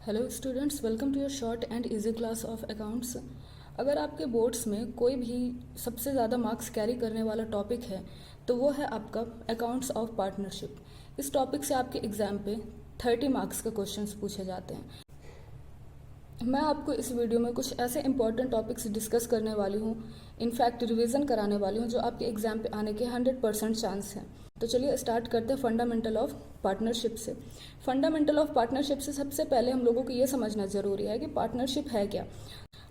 Hello students, welcome to your short and easy class of accounts. अगर आपके boards में कोई भी सबसे ज़्यादा मार्क्स कैरी करने वाला टॉपिक है तो वो है आपका अकाउंट्स ऑफ पार्टनरशिप। इस टॉपिक से आपके एग्ज़ाम पे 30 मार्क्स के क्वेश्चंस पूछे जाते हैं। मैं आपको इस वीडियो में कुछ ऐसे इंपॉर्टेंट टॉपिक्स डिस्कस करने वाली हूँ, इनफैक्ट रिवीजन कराने वाली हूँ, जो आपके एग्जाम पे आने के 100% चांस हैं। तो चलिए स्टार्ट करते हैं फंडामेंटल ऑफ पार्टनरशिप से। फंडामेंटल ऑफ पार्टनरशिप से सबसे पहले हम लोगों को ये समझना ज़रूरी है कि पार्टनरशिप है क्या।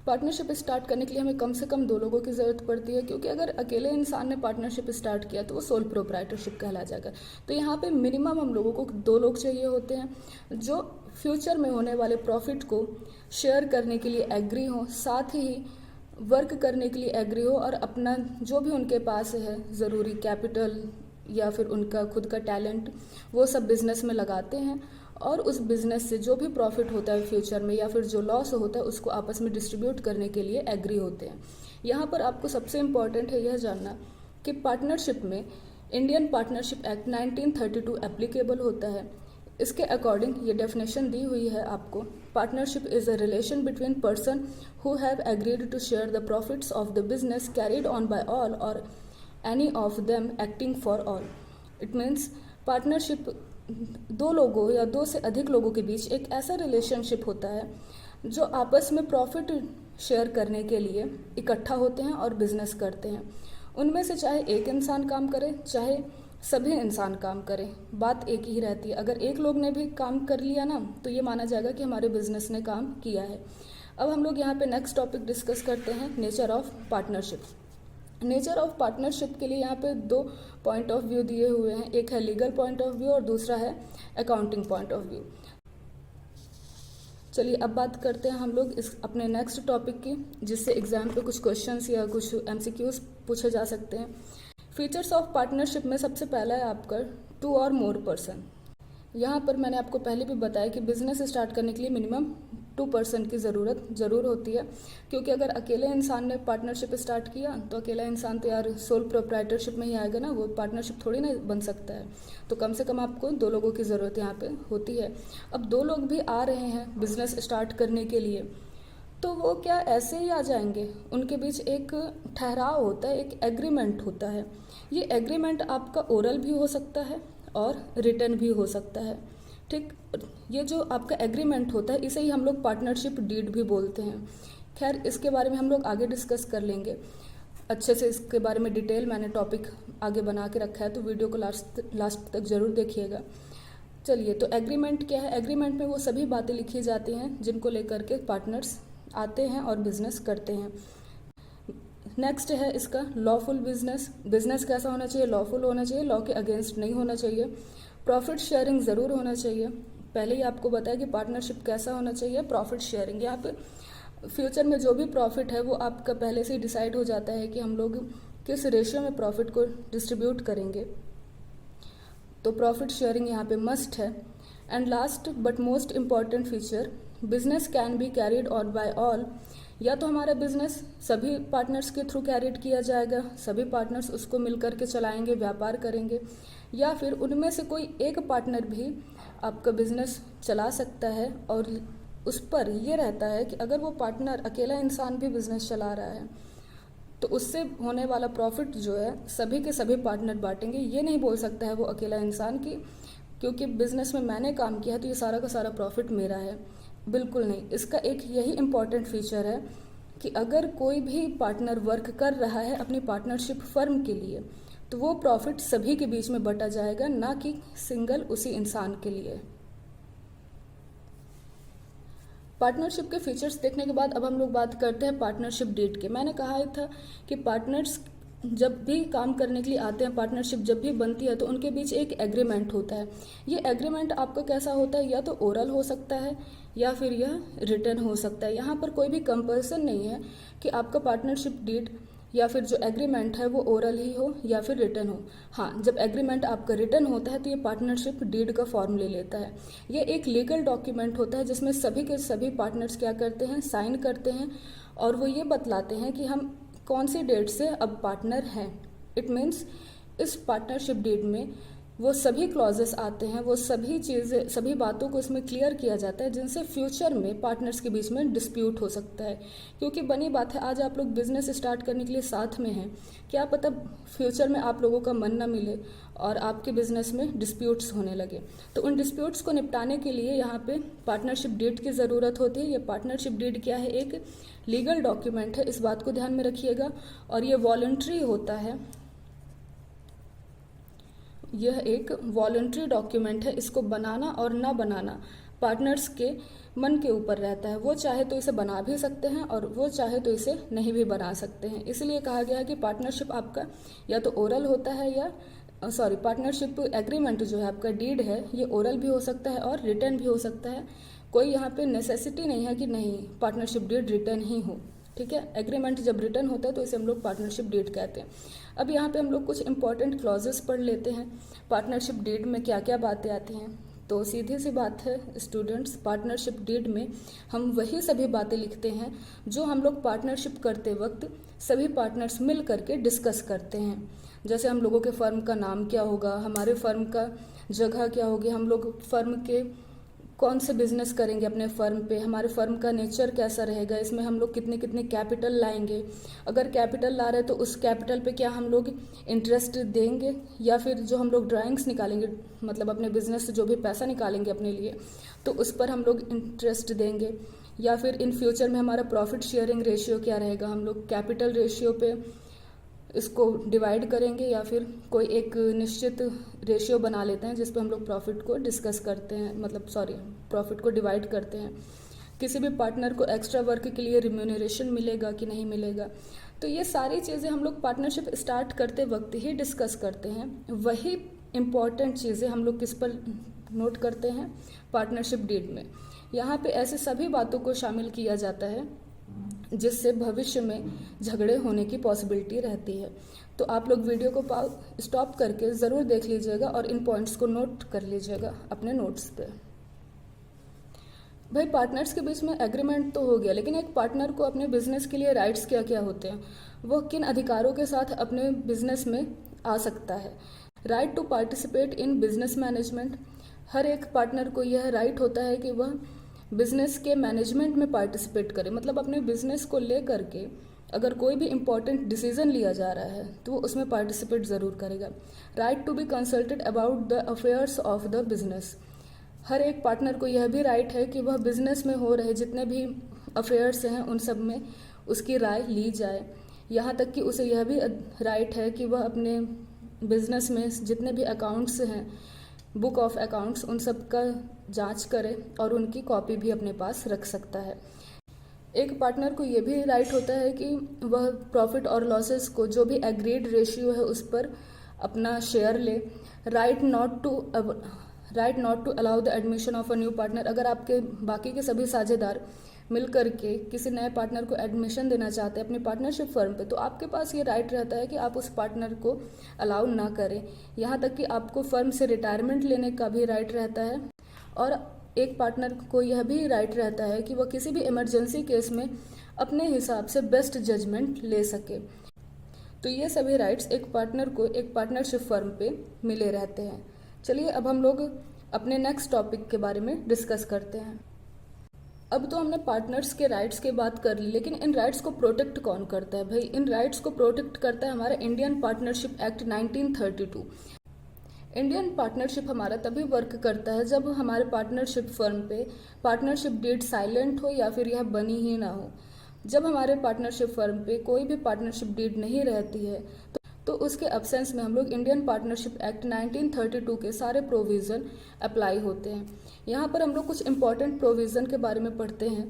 पार्टनरशिप स्टार्ट करने के लिए हमें कम से कम 2 लोगों की ज़रूरत पड़ती है, क्योंकि अगर अकेले इंसान ने पार्टनरशिप स्टार्ट किया तो वो सोल प्रोप्राइटरशिप कहला जाएगा। तो यहाँ पे मिनिमम हम लोगों को 2 लोग चाहिए होते हैं जो फ्यूचर में होने वाले प्रॉफिट को शेयर करने के लिए एग्री हो, साथ ही वर्क करने के लिए एग्री हो, और अपना जो भी उनके पास है ज़रूरी कैपिटल या फिर उनका खुद का टैलेंट वो सब बिजनेस में लगाते हैं, और उस बिजनेस से जो भी प्रॉफिट होता है फ्यूचर में या फिर जो लॉस होता है उसको आपस में डिस्ट्रीब्यूट करने के लिए एग्री होते हैं। यहाँ पर आपको सबसे इम्पॉर्टेंट है यह जानना कि पार्टनरशिप में इंडियन पार्टनरशिप एक्ट 1932 एप्लीकेबल होता है। इसके अकॉर्डिंग ये डेफिनेशन दी हुई है आपको। Partnership is a relation between person who have agreed to share the profits of the business carried on by all or any of them acting for all. It means partnership 2 लोगों या 2 से अधिक लोगों के बीच एक ऐसा रिलेशनशिप होता है जो आपस में प्रॉफिट शेयर करने के लिए इकट्ठा होते हैं और बिजनेस करते हैं। उनमें से चाहे एक इंसान काम करे चाहे सभी इंसान काम करें, बात एक ही रहती है। अगर एक लोग ने भी काम कर लिया ना तो ये माना जाएगा कि हमारे बिजनेस ने काम किया है। अब हम लोग यहाँ पे नेक्स्ट टॉपिक डिस्कस करते हैं, nature of partnership. Nature of partnership के लिए यहाँ पे 2 पॉइंट ऑफ व्यू दिए हुए हैं, एक है लीगल पॉइंट ऑफ व्यू और दूसरा है अकाउंटिंग पॉइंट ऑफ व्यू। चलिए अब बात करते हैं हम लोग इस अपने नेक्स्ट टॉपिक की, जिससे एग्जाम पे कुछ क्वेश्चंस या कुछ एमसीक्यूज पूछे जा सकते हैं। फीचर्स ऑफ पार्टनरशिप में सबसे पहला है आपका 2 और मोर पर्सन। यहाँ पर मैंने आपको पहले भी बताया कि बिजनेस स्टार्ट करने के लिए मिनिमम 2 पर्सन की ज़रूरत ज़रूर होती है, क्योंकि अगर अकेले इंसान ने पार्टनरशिप स्टार्ट किया तो अकेला इंसान तो यार सोल प्रोप्राइटरशिप में ही आएगा ना, वो पार्टनरशिप थोड़ी ना बन सकता है। तो कम से कम आपको 2 लोगों की ज़रूरत यहाँ पे होती है। अब 2 लोग भी आ रहे हैं बिजनेस स्टार्ट करने के लिए, तो वो क्या ऐसे ही आ जाएंगे? उनके बीच एक ठहराव होता है, एक एग्रीमेंट होता है। ये एग्रीमेंट आपका ओरल भी हो सकता है और रिटर्न भी हो सकता है। ठीक, ये जो आपका एग्रीमेंट होता है इसे ही हम लोग पार्टनरशिप डीड भी बोलते हैं। खैर, इसके बारे में हम लोग आगे डिस्कस कर लेंगे अच्छे से। इसके बारे में डिटेल मैंने टॉपिक आगे बना के रखा है, तो वीडियो को लास्ट तक ज़रूर देखिएगा। चलिए, तो एग्रीमेंट क्या है? एग्रीमेंट में वो सभी बातें लिखी जाती हैं जिनको लेकर के पार्टनर्स आते हैं और बिजनेस करते हैं। नेक्स्ट है इसका लॉफुल बिजनेस। बिजनेस कैसा होना चाहिए? लॉफुल होना चाहिए, लॉ के अगेंस्ट नहीं होना चाहिए। प्रॉफिट शेयरिंग ज़रूर होना चाहिए। पहले ही आपको बताया कि पार्टनरशिप कैसा होना चाहिए, प्रॉफिट शेयरिंग। यहाँ पे फ्यूचर में जो भी प्रॉफिट है वो आपका पहले से ही डिसाइड हो जाता है कि हम लोग किस रेशियो में प्रॉफिट को डिस्ट्रीब्यूट करेंगे, तो प्रॉफिट शेयरिंग यहाँ पे मस्ट है। And last but most important feature, business can be carried on by all. या तो हमारा बिजनेस सभी पार्टनर्स के थ्रू कैरिड किया जाएगा, सभी पार्टनर्स उसको मिलकर के चलाएंगे, व्यापार करेंगे, या फिर उनमें से कोई एक पार्टनर भी आपका बिजनेस चला सकता है। और उस पर ये रहता है कि अगर वो पार्टनर अकेला इंसान भी बिजनेस चला रहा है तो उससे होने वाला प्रॉफिट जो है सभी के सभी पार्टनर बांटेंगे। ये नहीं बोल सकता है वो अकेला इंसान की क्योंकि बिजनेस में मैंने काम किया तो ये सारा का सारा प्रॉफिट मेरा है, बिल्कुल नहीं। इसका एक यही इम्पॉर्टेंट फीचर है कि अगर कोई भी पार्टनर वर्क कर रहा है अपनी पार्टनरशिप फर्म के लिए तो वो प्रॉफिट सभी के बीच में बटा जाएगा, ना कि सिंगल उसी इंसान के लिए। पार्टनरशिप के फीचर्स देखने के बाद अब हम लोग बात करते हैं पार्टनरशिप डीड के। मैंने कहा था कि पार्टनर्स जब भी काम करने के लिए आते हैं, पार्टनरशिप जब भी बनती है तो उनके बीच एक एग्रीमेंट होता है। ये एग्रीमेंट आपका कैसा होता है? या तो ओरल हो सकता है या फिर यह रिटर्न हो सकता है। यहाँ पर कोई भी कंपल्सन नहीं है कि आपका पार्टनरशिप डीड या फिर जो एग्रीमेंट है वो ओरल ही हो या फिर रिटर्न हो। हाँ, जब एग्रीमेंट आपका रिटर्न होता है तो ये पार्टनरशिप डीड का फॉर्म ले लेता है। ये एक लीगल डॉक्यूमेंट होता है जिसमें सभी के सभी पार्टनर्स क्या करते हैं? साइन करते हैं, और वो ये बतलाते हैं कि हम कौन सी डेट से अब पार्टनर हैं। इट मीन्स इस पार्टनरशिप डीड में वो सभी क्लॉजेस आते हैं, वो सभी चीज़ें, सभी बातों को इसमें क्लियर किया जाता है जिनसे फ्यूचर में पार्टनर्स के बीच में डिस्प्यूट हो सकता है। क्योंकि बनी बात है, आज आप लोग बिजनेस स्टार्ट करने के लिए साथ में हैं, क्या पता फ्यूचर में आप लोगों का मन ना मिले और आपके बिजनेस में डिस्प्यूट्स होने लगे। तो उन डिस्प्यूट्स को निपटाने के लिए यहाँ पे पार्टनरशिप डीड की ज़रूरत होती है। ये पार्टनरशिप डीड क्या है? एक लीगल डॉक्यूमेंट है, इस बात को ध्यान में रखिएगा। और ये वॉलंटरी होता है, यह एक वॉलंटरी डॉक्यूमेंट है। इसको बनाना और ना बनाना पार्टनर्स के मन के ऊपर रहता है। वो चाहे तो इसे बना भी सकते हैं और वो चाहे तो इसे नहीं भी बना सकते हैं। इसलिए कहा गया है कि पार्टनरशिप आपका या तो ओरल होता है या पार्टनरशिप एग्रीमेंट जो है आपका डीड है, ये ओरल भी हो सकता है और रिटर्न भी हो सकता है। कोई यहाँ पे नेसेसिटी नहीं है कि नहीं पार्टनरशिप डीड रिटर्न ही हो, ठीक है। एग्रीमेंट जब रिटर्न होता है तो इसे हम लोग पार्टनरशिप डीड कहते हैं। अब यहाँ पे हम लोग कुछ इंपॉर्टेंट क्लॉजेस पढ़ लेते हैं। पार्टनरशिप डीड में क्या क्या बातें आती हैं? तो सीधी सी बात है स्टूडेंट्स, पार्टनरशिप डीड में हम वही सभी बातें लिखते हैं जो हम लोग पार्टनरशिप करते वक्त सभी पार्टनर्स मिल करके डिस्कस करते हैं। जैसे हम लोगों के फर्म का नाम क्या होगा, हमारे फर्म का जगह क्या होगी, हम लोग फर्म के कौन से बिजनेस करेंगे अपने फर्म पे, हमारे फर्म का नेचर कैसा रहेगा, इसमें हम लोग कितने कितने कैपिटल लाएंगे, अगर कैपिटल ला रहे हैं तो उस कैपिटल पे क्या हम लोग इंटरेस्ट देंगे, या फिर जो हम लोग ड्राइंग्स निकालेंगे, मतलब अपने बिजनेस से जो भी पैसा निकालेंगे अपने लिए, तो उस पर हम लोग इंटरेस्ट देंगे, या फिर इन फ्यूचर में हमारा प्रॉफिट शेयरिंग रेशियो क्या रहेगा, हम लोग कैपिटल रेशियो पे इसको डिवाइड करेंगे या फिर कोई एक निश्चित रेशियो बना लेते हैं जिस पे हम लोग प्रॉफिट को डिस्कस करते हैं, मतलब प्रॉफिट को डिवाइड करते हैं। किसी भी पार्टनर को एक्स्ट्रा वर्क के लिए रिम्यूनरेशन मिलेगा कि नहीं मिलेगा। तो ये सारी चीज़ें हम लोग पार्टनरशिप स्टार्ट करते वक्त ही डिस्कस करते हैं। वही इम्पॉर्टेंट चीज़ें हम लोग किस पर नोट करते हैं? पार्टनरशिप डीड में। यहाँ पे ऐसे सभी बातों को शामिल किया जाता है जिससे भविष्य में झगड़े होने की पॉसिबिलिटी रहती है। तो आप लोग वीडियो को स्टॉप करके ज़रूर देख लीजिएगा और इन पॉइंट्स को नोट कर लीजिएगा अपने नोट्स पे। भाई पार्टनर्स के बीच में एग्रीमेंट तो हो गया, लेकिन एक पार्टनर को अपने बिजनेस के लिए राइट्स क्या क्या होते हैं, वो किन अधिकारों के साथ अपने बिजनेस में आ सकता है? Right to participate in business management. हर एक पार्टनर को यह राइट होता है कि वह बिजनेस के मैनेजमेंट में पार्टिसिपेट करे, मतलब अपने बिजनेस को ले करके अगर कोई भी इम्पोर्टेंट डिसीजन लिया जा रहा है तो वो उसमें पार्टिसिपेट ज़रूर करेगा। Right to be consulted about the affairs of the business. हर एक पार्टनर को यह भी राइट है कि वह बिजनेस में हो रहे जितने भी अफेयर्स हैं उन सब में उसकी राय ली जाए। यहाँ तक कि उसे यह भी राइट है कि वह अपने बिजनेस में जितने भी अकाउंट्स हैं, बुक ऑफ अकाउंट्स, उन सब का जांच करे और उनकी कॉपी भी अपने पास रख सकता है। एक पार्टनर को ये भी राइट होता है कि वह प्रॉफिट और लॉसेस को जो भी एग्रीड रेशियो है उस पर अपना शेयर ले। Right not to allow the admission of a new partner. अगर आपके बाकी के सभी साझेदार मिल करके किसी नए पार्टनर को एडमिशन देना चाहते हैं अपनी पार्टनरशिप फर्म पे, तो आपके पास ये राइट रहता है कि आप उस पार्टनर को अलाउ ना करें। यहाँ तक कि आपको फर्म से रिटायरमेंट लेने का भी राइट रहता है। और एक पार्टनर को यह भी राइट रहता है कि वह किसी भी इमरजेंसी केस में अपने हिसाब से बेस्ट जजमेंट ले सके। तो ये सभी राइट्स एक पार्टनर को एक पार्टनरशिप फर्म पे मिले रहते हैं। चलिए अब हम लोग अपने नेक्स्ट टॉपिक के बारे में डिस्कस करते हैं। अब तो हमने पार्टनर्स के राइट्स की बात कर ली, लेकिन इन राइट्स को प्रोटेक्ट कौन करता है? भाई इन राइट्स को प्रोटेक्ट करता है हमारा Indian partnership act 1932। Indian partnership हमारा तभी वर्क करता है जब हमारे पार्टनरशिप फर्म पे पार्टनरशिप डीड साइलेंट हो या फिर यह बनी ही ना हो। जब हमारे पार्टनरशिप फर्म पे कोई भी पार्टनरशिप डीड नहीं रहती है तो उसके एब्सेंस में हम लोग इंडियन पार्टनरशिप एक्ट 1932 के सारे प्रोविज़न अप्लाई होते हैं। यहाँ पर हम लोग कुछ इंपॉर्टेंट प्रोविज़न के बारे में पढ़ते हैं।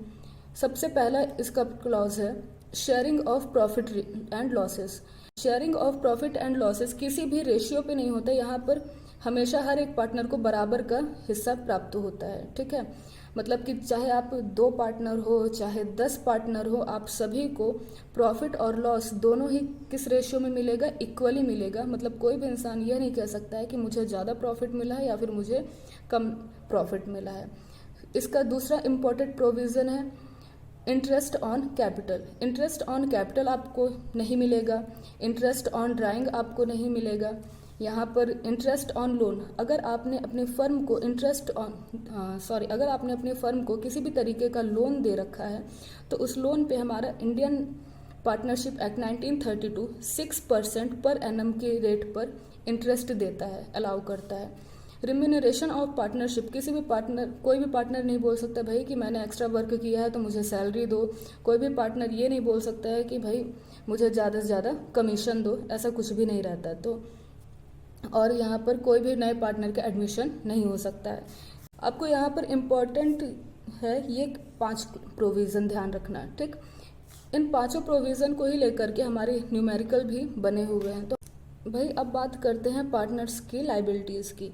सबसे पहला इसका क्लॉज है sharing of profit and losses. Sharing of profit and losses किसी भी रेशियो पे नहीं होता। यहाँ पर हमेशा हर एक पार्टनर को बराबर का हिस्सा प्राप्त होता है, ठीक है। मतलब कि चाहे आप 2 पार्टनर हो चाहे 10 पार्टनर हो, आप सभी को प्रॉफिट और लॉस दोनों ही किस रेशियो में मिलेगा? इक्वली मिलेगा। मतलब कोई भी इंसान यह नहीं कह सकता है कि मुझे ज़्यादा प्रॉफिट मिला है या फिर मुझे कम प्रॉफिट मिला है। इसका दूसरा इम्पॉर्टेंट प्रोविज़न है interest on capital. Interest on capital आपको नहीं मिलेगा, इंटरेस्ट ऑन ड्राइंग आपको नहीं मिलेगा। यहाँ पर इंटरेस्ट ऑन लोन, अगर आपने अपने फर्म को अगर आपने अपने फर्म को किसी भी तरीके का लोन दे रखा है तो उस लोन पे हमारा Indian partnership act 1932 6% per annum के रेट पर इंटरेस्ट देता है, अलाउ करता है। रिम्यूनरेशन ऑफ पार्टनरशिप, कोई भी पार्टनर नहीं बोल सकता भाई कि मैंने एक्स्ट्रा वर्क किया है तो मुझे सैलरी दो। कोई भी पार्टनर ये नहीं बोल सकता है कि भाई मुझे ज़्यादा से ज़्यादा कमीशन दो, ऐसा कुछ भी नहीं रहता। तो और यहाँ पर कोई भी नए पार्टनर का एडमिशन नहीं हो सकता है। आपको यहाँ पर इम्पोर्टेंट है ये 5 प्रोविज़न ध्यान रखना, ठीक। इन 5 प्रोविज़न को ही लेकर के हमारे न्यूमेरिकल भी बने हुए हैं। तो भाई अब बात करते हैं पार्टनर्स की लाइबिलिटीज़ की।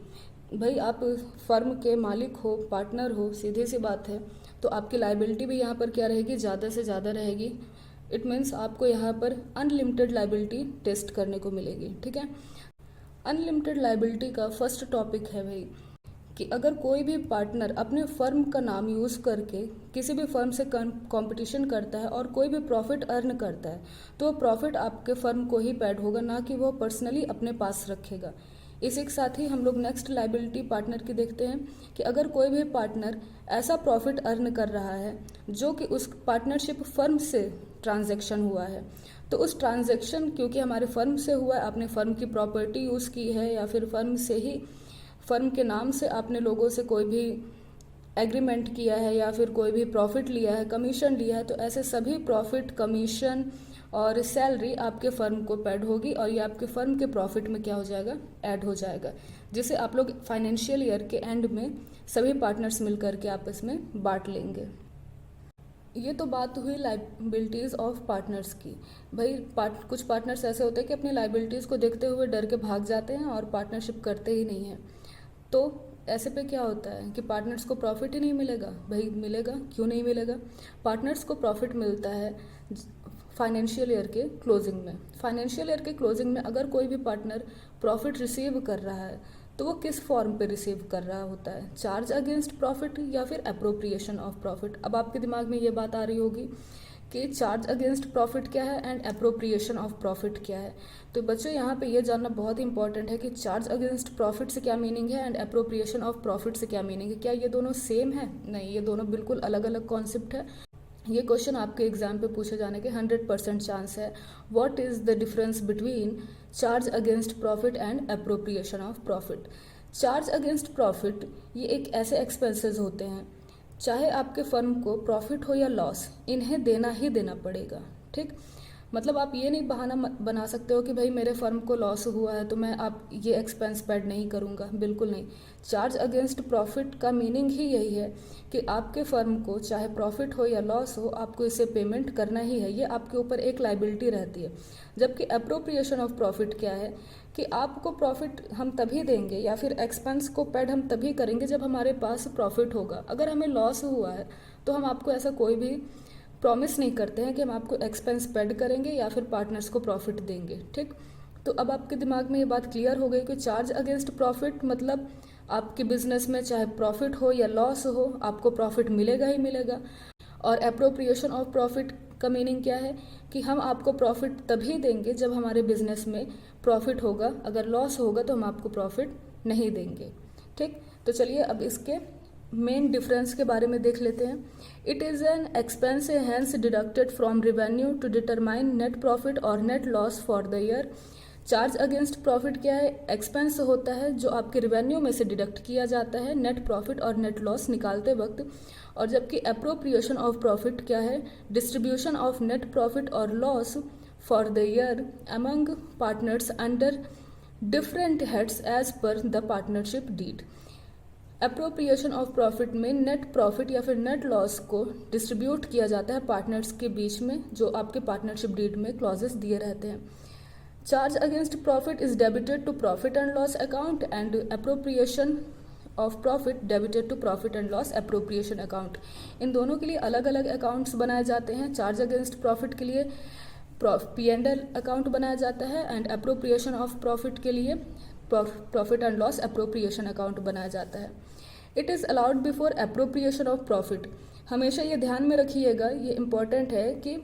भाई आप फर्म के मालिक हो, पार्टनर हो, सीधी सी बात है, तो आपकी लाइबिलिटी भी यहाँ पर क्या रहेगी, ज़्यादा से ज़्यादा रहेगी। इट मीन्स आपको यहाँ पर अनलिमिटेड लाइबिलिटी टेस्ट करने को मिलेगी, ठीक है। अनलिमिटेड लाइबिलिटी का फर्स्ट टॉपिक है भाई कि अगर कोई भी पार्टनर अपने फर्म का नाम यूज़ करके किसी भी फर्म से कंपटीशन करता है और कोई भी प्रॉफिट अर्न करता है तो वो प्रॉफिट आपके फर्म को ही पेड होगा, ना कि वो पर्सनली अपने पास रखेगा। इसी के साथ ही हम लोग नेक्स्ट लाइबिलिटी पार्टनर की देखते हैं कि अगर कोई भी पार्टनर ऐसा प्रॉफिट अर्न कर रहा है जो कि उस पार्टनरशिप फर्म से ट्रांजैक्शन हुआ है, तो उस ट्रांजैक्शन क्योंकि हमारे फर्म से हुआ है, आपने फर्म की प्रॉपर्टी यूज़ की है या फिर फर्म के नाम से आपने लोगों से कोई भी एग्रीमेंट किया है या फिर कोई भी प्रॉफिट लिया है, कमीशन लिया है, तो ऐसे सभी प्रॉफिट, कमीशन और सैलरी आपके फर्म को पेड होगी और ये आपके फर्म के प्रॉफिट में क्या हो जाएगा, ऐड हो जाएगा, जिसे आप लोग फाइनेंशियल ईयर के एंड में सभी पार्टनर्स मिलकर के आपस में बांट लेंगे। ये तो बात हुई लाइबिलिटीज़ ऑफ पार्टनर्स की। भाई कुछ पार्टनर्स ऐसे होते हैं कि अपनी लाइबिलिटीज़ को देखते हुए डर के भाग जाते हैं और पार्टनरशिप करते ही नहीं हैं। तो ऐसे पे क्या होता है कि पार्टनर्स को प्रॉफिट ही नहीं मिलेगा। भाई मिलेगा, क्यों नहीं मिलेगा? पार्टनर्स को प्रॉफिट मिलता है फाइनेंशियल ईयर के क्लोजिंग में। फाइनेंशियल ईयर के क्लोजिंग में अगर कोई भी पार्टनर प्रॉफिट रिसीव कर रहा है तो वो किस फॉर्म पे रिसीव कर रहा होता है, चार्ज अगेंस्ट प्रॉफिट या फिर अप्रोप्रिएशन ऑफ प्रॉफिट। अब आपके दिमाग में ये बात आ रही होगी कि चार्ज अगेंस्ट प्रॉफिट क्या है एंड अप्रोप्रिएशन ऑफ प्रॉफिट क्या है। तो बच्चों यहाँ पे ये जानना बहुत इंपॉर्टेंट है कि चार्ज अगेंस्ट प्रॉफिट से क्या मीनिंग है एंड अप्रोप्रिएशन ऑफ प्रॉफिट से क्या मीनिंग है। क्या ये दोनों सेम है? नहीं, ये दोनों बिल्कुल अलग अलग कॉन्सेप्ट है। ये क्वेश्चन आपके एग्जाम पे पूछे जाने के 100% चांस है। What is the difference between charge against profit and appropriation of profit? Charge against profit ये एक ऐसे एक्सपेंसेस होते हैं, चाहे आपके फर्म को प्रॉफिट हो या लॉस, इन्हें देना ही देना पड़ेगा, ठीक। मतलब आप ये नहीं बहाना बना सकते हो कि भाई मेरे फर्म को लॉस हुआ है तो मैं आप ये एक्सपेंस पेड नहीं करूँगा, बिल्कुल नहीं। चार्ज अगेंस्ट प्रॉफिट का मीनिंग ही यही है कि आपके फर्म को चाहे प्रॉफिट हो या लॉस हो, आपको इसे पेमेंट करना ही है, ये आपके ऊपर एक लाइबिलिटी रहती है। जबकि अप्रोप्रिएशन ऑफ प्रॉफिट क्या है कि आपको प्रॉफिट हम तभी देंगे या फिर एक्सपेंस को पेड हम तभी करेंगे जब हमारे पास प्रॉफिट होगा। अगर हमें लॉस हुआ है तो हम आपको ऐसा कोई भी प्रॉमिस नहीं करते हैं कि हम आपको एक्सपेंस पेड करेंगे या फिर पार्टनर्स को प्रॉफिट देंगे, ठीक। तो अब आपके दिमाग में ये बात क्लियर हो गई कि चार्ज अगेंस्ट प्रॉफिट मतलब आपके बिजनेस में चाहे प्रॉफिट हो या लॉस हो, आपको प्रॉफिट मिलेगा ही मिलेगा। और अप्रोप्रिएशन ऑफ प्रॉफिट का मीनिंग क्या है कि हम आपको प्रॉफिट तभी देंगे जब हमारे बिजनेस में प्रॉफिट होगा, अगर लॉस होगा तो हम आपको प्रॉफिट नहीं देंगे, ठीक। तो चलिए अब इसके मेन डिफरेंस के बारे में देख लेते हैं। It is an expense hence deducted from revenue to determine net profit और net loss for the year. Charge against profit क्या है? एक्सपेंस होता है जो आपके रेवेन्यू में से डिडक्ट किया जाता है नेट प्रॉफिट और नेट लॉस निकालते वक्त। और जबकि अप्रोप्रिएशन ऑफ प्रॉफिट क्या है? डिस्ट्रीब्यूशन ऑफ नेट प्रॉफिट और loss for the year among partners under different heads as per the partnership deed. Appropriation of profit में नेट प्रॉफिट या फिर नेट लॉस को डिस्ट्रीब्यूट किया जाता है पार्टनर्स के बीच में, जो आपके पार्टनरशिप डीड में क्लॉजेस दिए रहते हैं। Charge against profit is debited to profit and loss account and appropriation of profit debited to profit and loss appropriation account. इन दोनों के लिए अलग अलग अकाउंट्स बनाए जाते हैं। चार्ज अगेंस्ट प्रॉफिट के लिए P&L अकाउंट बनाया जाता है एंड अप्रोप्रिएशन ऑफ प्रॉफिट के लिए profit and loss appropriation account बनाया जाता है। It is allowed before appropriation of profit. हमेशा ये ध्यान में रखिएगा, ये इम्पॉर्टेंट है कि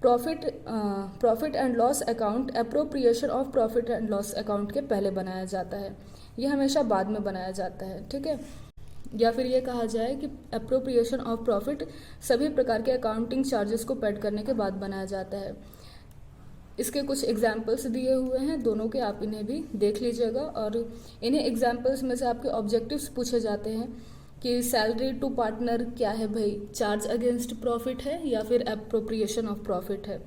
profit and loss account appropriation of profit and loss account के पहले बनाया जाता है, ये हमेशा बाद में बनाया जाता है, ठीक है। या फिर ये कहा जाए कि एप्रोप्रिएशन ऑफ प्रॉफिट सभी प्रकार के अकाउंटिंग चार्जेस को पेड करने के बाद बनाया जाता है। इसके कुछ एग्जाम्पल्स दिए हुए हैं दोनों के, आप इन्हें भी देख लीजिएगा। और इन्हें एग्जाम्पल्स में से आपके ऑब्जेक्टिव्स पूछे जाते हैं कि सैलरी टू पार्टनर क्या है भाई, चार्ज अगेंस्ट प्रॉफिट है या फिर एप्रोप्रिएशन ऑफ प्रॉफिट है।